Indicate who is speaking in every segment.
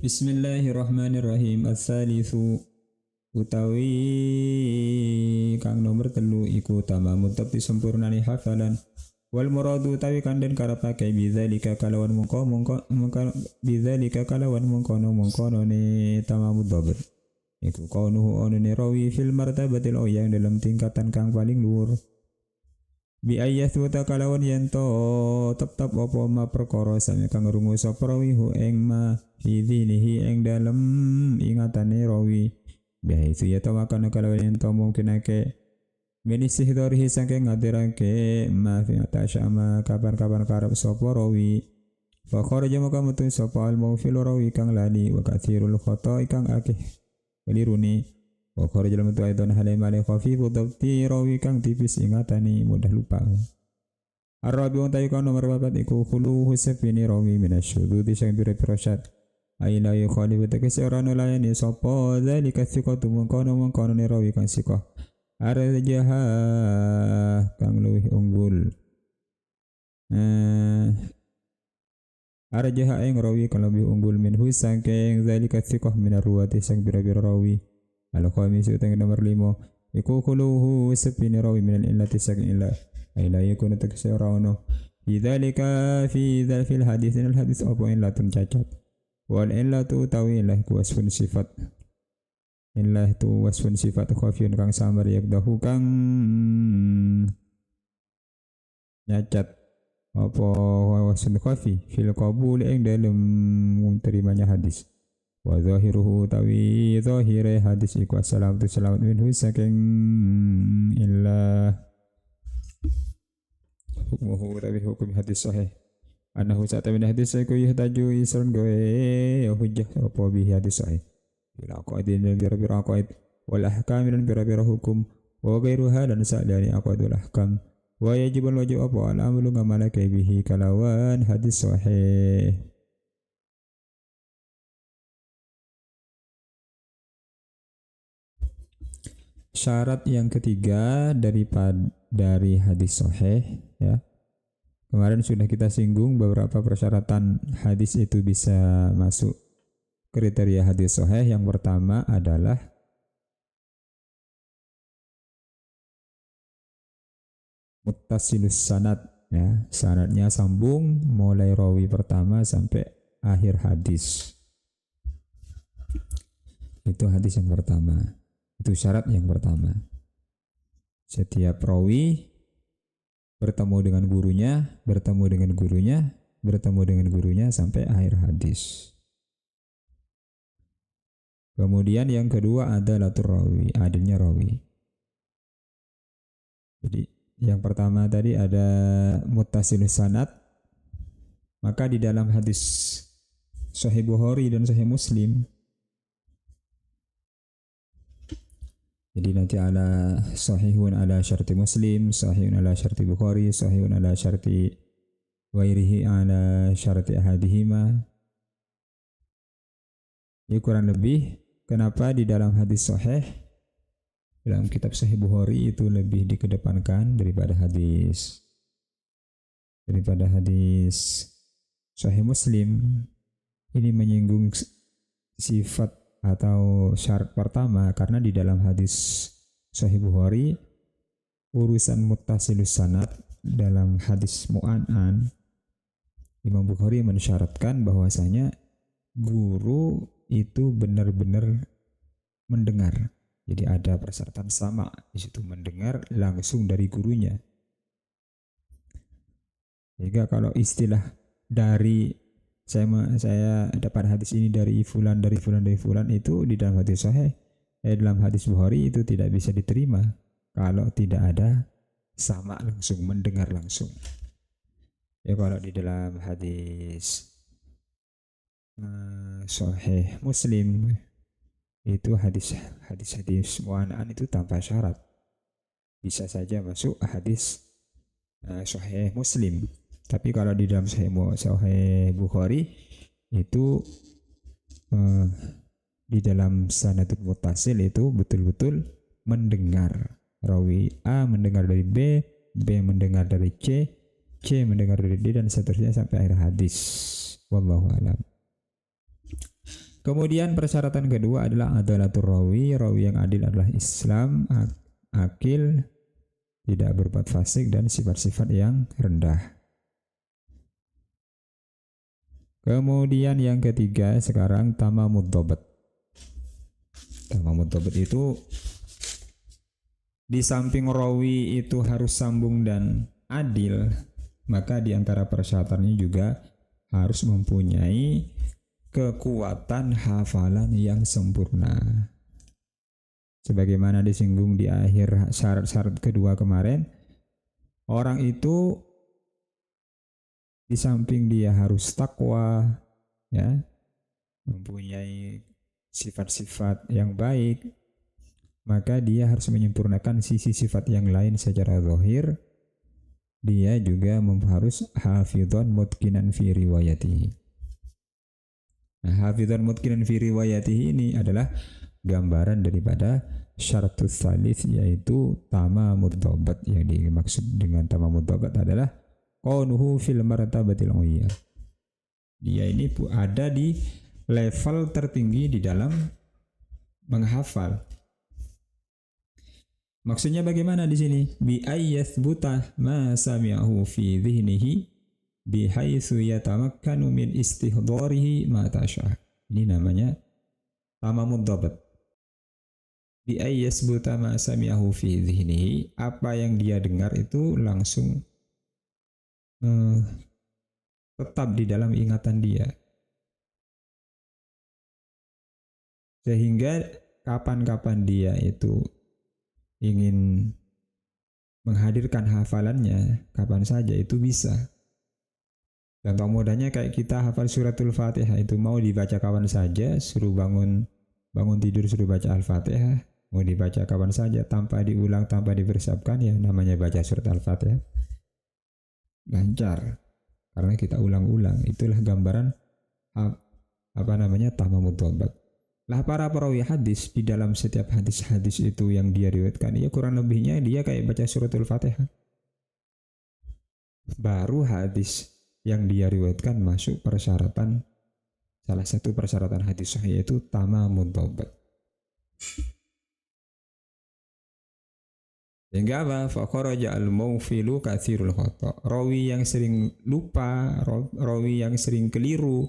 Speaker 1: Bismillahirrahmanirrahim. As-salisu utawi kang nomor telu iku tamamu tapi sempurnane hafalan. Wal muradu utawi kanden karepake bidzalika kalawan mungko bidzalika kalawan mungkono ne tamamu dhabt. Iku kaunuhu onone rawi fil martabatil yang dalam tingkatan kang paling luhur. Bi ayyathuta kalawan yanto tetep apa ma perkara sami kang rungu sapa rawi hu ing ma idinihi ing dalem ingatane rawi bihaitsu yatawakkanu kalawan yanto mungkinake menisih dorihi saking ngadirake ma fi atasyama kapan-kapan karep sapa rawi fa kharaja maka metu sapa al mawfil rawi kang lali wa katsirul khata kang akeh weliruni wa kharaja lamatu aidan halimale khafifu dhabti rawi kang tipis ingatani mudah lupa. Ar-rabi'un tayyukan nomor 4 iku khuluhu safini rawi minasyududi sang pira-pira syad aila yukhalifu tegese ora nulayani sapa zalika thiqatu mungkono ne rawi kang siqah arjaha kang luwih unggul arjaha ing rawi kang luwih unggul minhu saking zalika thiqah minar ruwati sang pira-pira rawi. Al-khamis utang nomor 5 iku khuluhu safini rawi minal illati saking illa aila yakunu tegese ora ono bidzalika fi dzalfil haditsin al-hadits apa illatun cacat wal illatu tawillah ku wasfun sifat illah tu wasfun sifat khafiyun kang samar yakdahu kang nyacat apa wasfun khafi fil qabul ing dalem terimanya hadis wa zahiruhu tawi zahire hadis iku assalamatu salamat minhu saking illah hukmuhu tawi hukum hadis sahih anahu sa'ata min hadis iku yuhtaju isrun gawe hujjah apa bi hadis sahih bila qaidin bira-bira qaid wal ahkam dan bira-bira hukum wa ghairuha dan sa'dani aqidul ahkam wa yajibul wajib apa al-amalu ngamalake bihi kalawan hadis sahih. Syarat yang ketiga dari hadis sahih ya. Kemarin sudah kita singgung beberapa persyaratan hadis itu bisa masuk kriteria hadis sahih. Yang pertama adalah muttasilus sanad ya, sanadnya sambung mulai rawi pertama sampai akhir hadis. Itu hadis yang pertama. Itu syarat yang pertama. Setiap rawi bertemu dengan gurunya, bertemu dengan gurunya, bertemu dengan gurunya sampai akhir hadis. Kemudian yang kedua adalah rawi, adilnya rawi. Jadi yang pertama tadi ada muttasilus sanad. Maka di dalam hadis Sahih Bukhari dan Sahih Muslim, jadi nanti ala sahihun ala syarti Muslim, sahihun ala syarti Bukhari, sahihun ala syarti ghairihi ala syarti ahadihima. Ini kurang lebih kenapa di dalam hadis sahih, dalam kitab Sahih Bukhari itu lebih dikedepankan daripada hadis Sahih Muslim. Ini menyinggung sifat atau syarat pertama karena di dalam hadis Sahih Bukhari urusan muttasilus sanad dalam hadis mu'an'an Imam Bukhari mensyaratkan bahwasanya guru itu benar-benar mendengar. Jadi ada persyaratan sama di situ, mendengar langsung dari gurunya. Sehingga kalau istilah dari saya dapat hadis ini dari fulan itu di dalam hadis sahih, dalam hadis Bukhari itu tidak bisa diterima kalau tidak ada sama langsung, mendengar langsung. Ya kalau di dalam hadis Sahih Muslim itu hadis mu'an'an itu tanpa syarat, bisa saja masuk hadis Sahih Muslim. Tapi kalau di dalam Sahih Bukhari itu di dalam sanadul muttasil itu betul-betul mendengar. Rawi A mendengar dari B, B mendengar dari C, C mendengar dari D dan seterusnya sampai akhir hadis. Wallahu a'lam. Kemudian persyaratan kedua adalah adalatul rawi. Rawi yang adil adalah Islam, akil, tidak berbuat fasik, dan sifat-sifat yang rendah. Kemudian yang ketiga sekarang tamamud dhabt. Tamamud dhabt itu di samping rawi itu harus sambung dan adil, maka di antara persyaratannya juga harus mempunyai kekuatan hafalan yang sempurna. Sebagaimana disinggung di akhir syarat-syarat kedua kemarin, orang itu di samping dia harus takwa, ya, mempunyai sifat-sifat yang baik, maka dia harus menyempurnakan sisi sifat yang lain secara zahir. Dia juga harus hafidhan mutqinan fi riwayatihi. Nah, hafidhan mutqinan fi riwayatihi ini adalah gambaran daripada syaratus tsalits, yaitu tamamud dhabt. Yang dimaksud dengan tamamud dhabt adalah qaunuhu fil martabatil ulya. Dia ini ada di level tertinggi di dalam menghafal. Maksudnya bagaimana di sini? Bi ayyathbuta ma sami'ahu fi dhihnihi bi haitsu yatamakkanu min istihdarihi ma tasha. Ini namanya tamamud dhabt. Bi ayyathbuta ma sami'ahu fi dhihnihi, apa yang dia dengar itu langsung tetap di dalam ingatan dia, sehingga kapan-kapan dia itu ingin menghadirkan hafalannya, kapan saja itu bisa. Contoh mudahnya kayak kita hafal suratul Fatihah, itu mau dibaca kapan saja, suruh bangun tidur suruh baca Al-Fatihah, mau dibaca kapan saja tanpa diulang, tanpa dipersiapkan, ya namanya baca surat Al-Fatihah. Lancar karena kita ulang-ulang. Itulah gambaran tamamud dhabt. Lah para perawi hadis, di dalam setiap hadis-hadis itu yang dia riwayatkan, ya kurang lebihnya dia kayak baca suratul Fatihah. Baru hadis yang dia riwayatkan masuk persyaratan, salah satu persyaratan hadis sahih, yaitu tamamud dhabt. Sehingga apa? Fakharaja al-mawfilu katsirul khata. Rawi yang sering lupa, rawi yang sering keliru,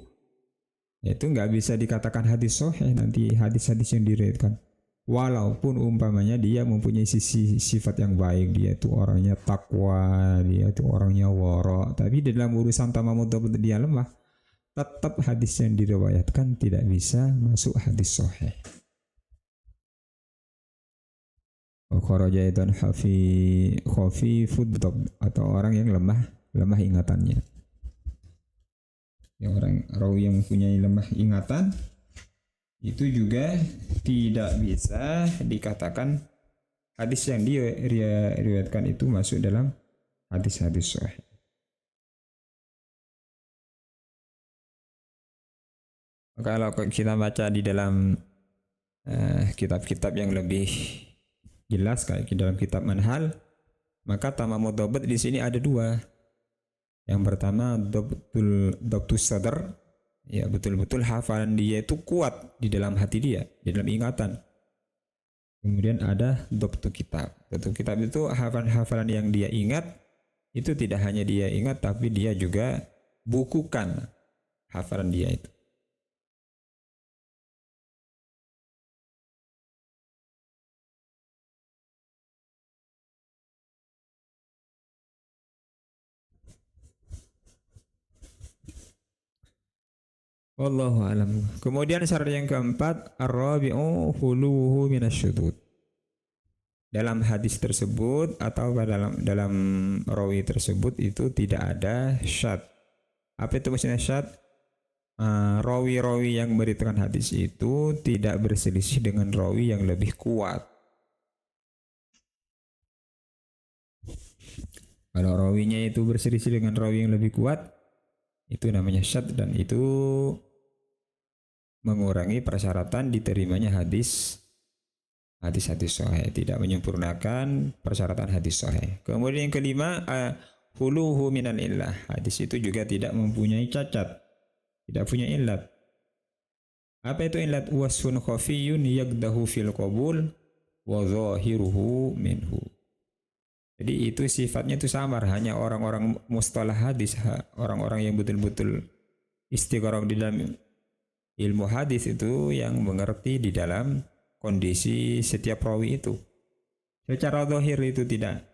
Speaker 1: itu nggak bisa dikatakan hadis sahih nanti hadis-hadis yang diriwayatkan. Walaupun umpamanya dia mempunyai sisi sifat yang baik, dia itu orangnya takwa, dia itu orangnya wara, tapi dalam urusan tamamud dhabt dia lemah, tetap hadis yang diriwayatkan tidak bisa masuk hadis sahih. Kharaja dan khafifud dhabt, atau orang yang lemah ingatannya. Yang orang rawi yang mempunyai lemah ingatan itu juga tidak bisa dikatakan hadis yang dia riwayatkan itu masuk dalam hadis-hadis sahih. Kalau kita baca di dalam kitab-kitab yang lebih jelas kayak di dalam kitab Manhal, maka tamamud dhabt di sini ada dua. Yang pertama dhabtus sadr, ya betul-betul hafalan dia itu kuat di dalam hati dia, di dalam ingatan. Kemudian ada dhabtu kitab. Dhabtu kitab itu hafalan yang dia ingat, itu tidak hanya dia ingat tapi dia juga bukukan hafalan dia itu. Wallahu alam. Kemudian syarat yang keempat, ar-rabi'u khuluhu minasyudud. Dalam hadis tersebut atau dalam rawi tersebut itu tidak ada syadz. Apa itu maksudnya syadz? Rawi-rawi yang meriwayatkan hadis itu tidak berselisih dengan rawi yang lebih kuat. Kalau rawinya itu berselisih dengan rawi yang lebih kuat, itu namanya syadz, dan itu mengurangi persyaratan diterimanya hadis sahih, tidak menyempurnakan persyaratan hadis sahih. Kemudian yang kelima, khuluhu minal illah. Hadis itu juga tidak mempunyai cacat, tidak punya illat. Apa itu illat? Wasfun khafiyun yaqdahu fil qabul wa zahiruhu minhu. Jadi itu sifatnya itu samar, hanya orang-orang mustalah hadis, orang-orang yang betul-betul istiqoroh di dalam ilmu hadis itu yang mengerti di dalam kondisi setiap rawi itu. Secara zahir itu tidak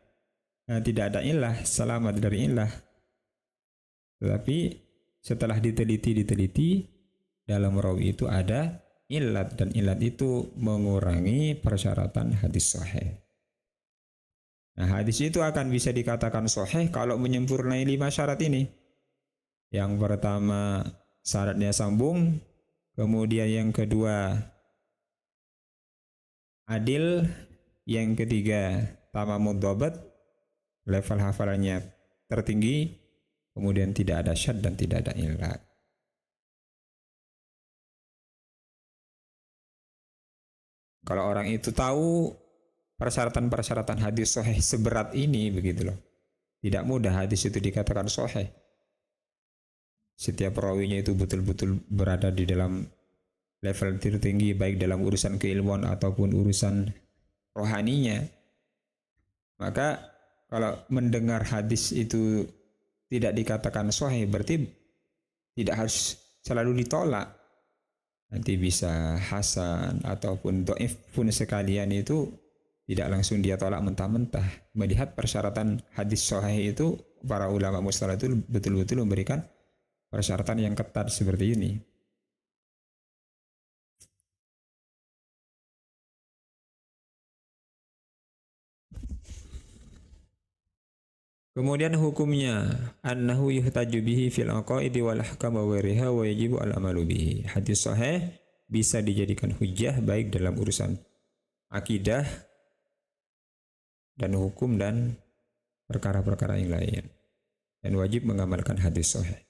Speaker 1: ada illah, selamat dari illah. Tetapi setelah diteliti dalam rawi itu ada illat, dan illat itu mengurangi persyaratan hadis sahih. Nah, hadis itu akan bisa dikatakan sahih kalau menyempurnai 5 syarat ini. Yang pertama syaratnya sambung, kemudian yang kedua adil, yang ketiga tamamud dhabt, level hafalannya tertinggi, kemudian tidak ada syad dan tidak ada illat. Kalau orang itu tahu persyaratan-persyaratan hadis sahih seberat ini, begitu loh, tidak mudah hadis itu dikatakan sahih. Setiap rawinya itu betul-betul berada di dalam level tertinggi, baik dalam urusan keilmuan ataupun urusan rohaninya. Maka kalau mendengar hadis itu tidak dikatakan sahih, berarti tidak harus selalu ditolak. Nanti bisa hasan ataupun dhaif pun sekalian itu tidak langsung dia tolak mentah-mentah. Melihat persyaratan hadis sahih itu, para ulama mustalah itu betul-betul memberikan persyaratan yang ketat seperti ini. Kemudian hukumnya, annahu yuhtaju bihi fil aqaidi wal ahkam wa ghairiha wa yajibu al amalu bihi. Hadis sahih bisa dijadikan hujjah baik dalam urusan akidah dan hukum dan perkara-perkara yang lain, dan wajib mengamalkan hadis sahih.